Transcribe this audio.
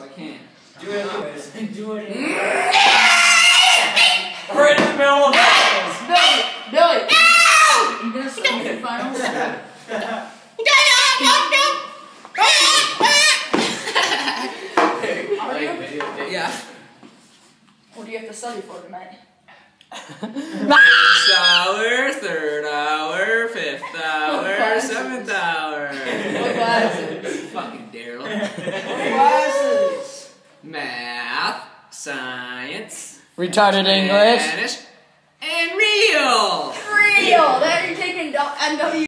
so I can't. Do it anyways. Do it anyways. Right in the middle of finals. Billy! You gonna start the finals? Yeah. What do you have to study for tonight? First hour, third hour, fifth hour, seventh hour. What classes? Fucking Daryl. What classes? Math, science, Retarded English. Spanish, and real. Real! That you're taking NW.